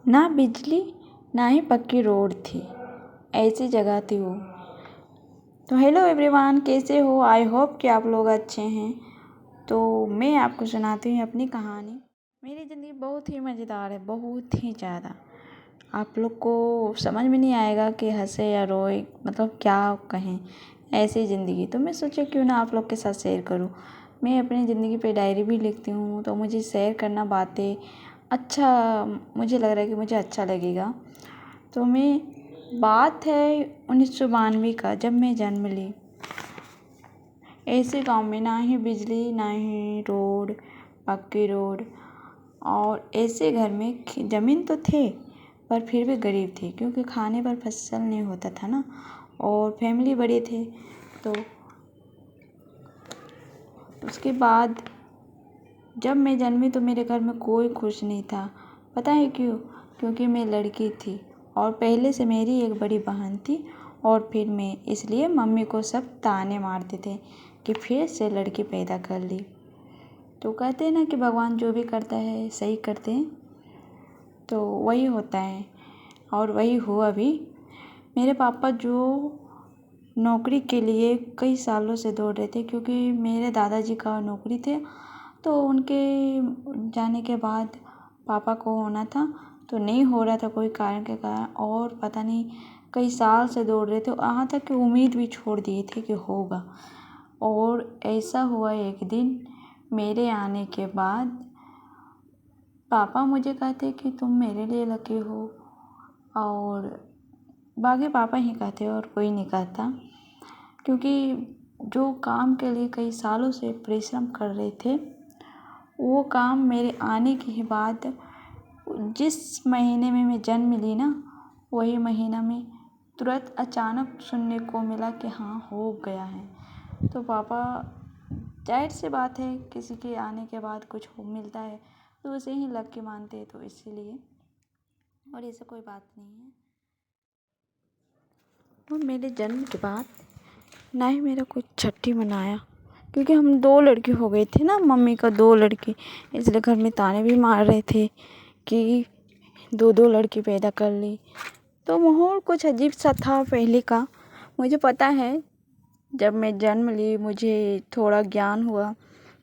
ना बिजली ना ही पक्की रोड थी, ऐसी जगह थी वो। तो हेलो एवरीवन, कैसे हो? आई होप कि आप लोग अच्छे हैं। तो मैं आपको सुनाती हूँ अपनी कहानी। मेरी ज़िंदगी बहुत ही मज़ेदार है, बहुत ही ज़्यादा। आप लोग को समझ में नहीं आएगा कि हंसे या रोए, मतलब क्या कहें, ऐसी ज़िंदगी। तो मैं सोचा क्यों ना आप लोग के साथ शेयर करूँ। मैं अपनी ज़िंदगी पे डायरी भी लिखती हूँ, तो मुझे शेयर करना बातें अच्छा, मुझे लग रहा है कि मुझे अच्छा लगेगा। तो बात है 1992 का, जब मैं जन्म ली। ऐसे गांव में ना ही बिजली ना ही रोड, पक्की रोड, और ऐसे घर में ज़मीन तो थे पर फिर भी गरीब थे, क्योंकि खाने पर फसल नहीं होता था ना, और फैमिली बड़ी थे। तो उसके बाद जब मैं जन्मी तो मेरे घर में कोई खुश नहीं था। पता है क्यों? क्योंकि मैं लड़की थी और पहले से मेरी एक बड़ी बहन थी और फिर मैं, इसलिए मम्मी को सब ताने मारते थे कि फिर से लड़की पैदा कर ली। तो कहते हैं ना कि भगवान जो भी करता है सही करते हैं, तो वही होता है और वही हुआ भी। मेरे पापा जो नौकरी के लिए कई सालों से दौड़ रहे थे, क्योंकि मेरे दादाजी का नौकरी थे, तो उनके जाने के बाद पापा को होना था, तो नहीं हो रहा था कोई कारण के कारण, और पता नहीं कई साल से दौड़ रहे थे, यहाँ तक कि उम्मीद भी छोड़ दिए थे कि होगा। और ऐसा हुआ एक दिन मेरे आने के बाद पापा मुझे कहते कि तुम मेरे लिए लकी हो, और बाकी पापा ही कहते और कोई नहीं कहता, क्योंकि जो काम के लिए कई सालों से परिश्रम कर रहे थे, वो काम मेरे आने के बाद जिस महीने में मैं जन्म ली ना, वही महीना में तुरंत अचानक सुनने को मिला कि हाँ हो गया है। तो पापा, जाहिर सी बात है, किसी के आने के बाद कुछ हो मिलता है तो उसे ही लकी मानते हैं, तो इसीलिए, और ऐसा कोई बात नहीं है। और मेरे जन्म के बाद ना ही मेरा कोई छठी मनाया, क्योंकि हम 2 लड़की हो गए थे ना, मम्मी का 2 लड़की, इसलिए घर में ताने भी मार रहे थे कि 2 लड़की पैदा कर ली। तो माहौल कुछ अजीब सा था पहले का। मुझे पता है जब मैं जन्म ली, मुझे थोड़ा ज्ञान हुआ,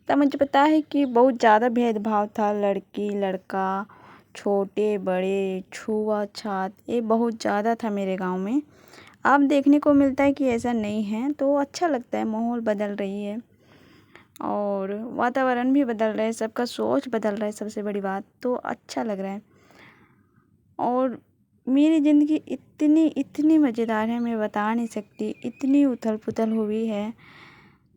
तब मुझे पता है कि बहुत ज़्यादा भेदभाव था, लड़की लड़का, छोटे बड़े, छुआछूत, ये बहुत ज़्यादा था मेरे गांव में। अब देखने को मिलता है कि ऐसा नहीं है, तो अच्छा लगता है। माहौल बदल रही है और वातावरण भी बदल रहा है, सबका सोच बदल रहा है, सबसे बड़ी बात तो अच्छा लग रहा है। और मेरी ज़िंदगी इतनी मज़ेदार है, मैं बता नहीं सकती, इतनी उथल पुथल हुई है।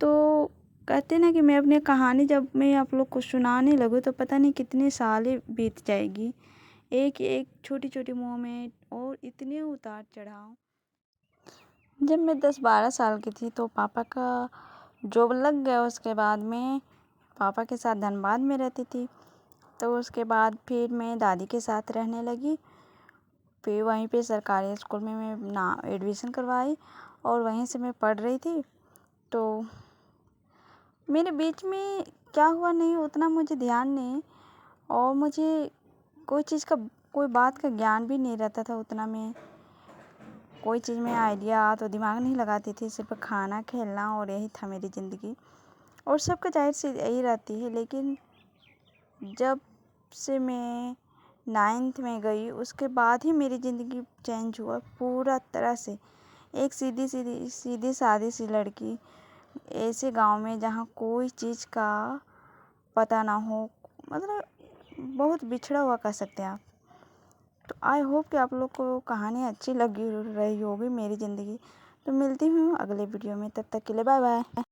तो कहते ना कि मैं अपनी कहानी जब मैं आप लोग को सुनाने लगूँ तो पता नहीं कितनी सालें बीत जाएगी, एक एक छोटी छोटी मोमेंट और इतने उतार चढ़ाव। जब मैं 10-12 साल की थी तो पापा का जॉब लग गया। उसके बाद मैं पापा के साथ धनबाद में रहती थी। तो उसके बाद फिर मैं दादी के साथ रहने लगी। फिर वहीं पे सरकारी स्कूल में मैं एडमिशन करवाई और वहीं से मैं पढ़ रही थी। तो मेरे बीच में क्या हुआ नहीं उतना मुझे ध्यान नहीं, और मुझे कोई चीज़ का, कोई बात का ज्ञान भी नहीं रहता था उतना। मैं कोई चीज़ में आइडिया तो दिमाग नहीं लगाती थी, सिर्फ खाना खेलना, और यही था मेरी ज़िंदगी। और सबका जाहिर सी यही रहती है। लेकिन जब से मैं 9th में गई उसके बाद ही मेरी ज़िंदगी चेंज हुआ पूरा तरह से। एक सीधी सादी सी लड़की ऐसे गांव में जहाँ कोई चीज़ का पता ना हो, मतलब बहुत बिछड़ा हुआ कह सकते हैं आप। तो आई होप कि आप लोग को कहानी अच्छी लगी रही होगी मेरी ज़िंदगी। तो मिलती हूँ अगले वीडियो में, तब तक के लिए बाय बाय।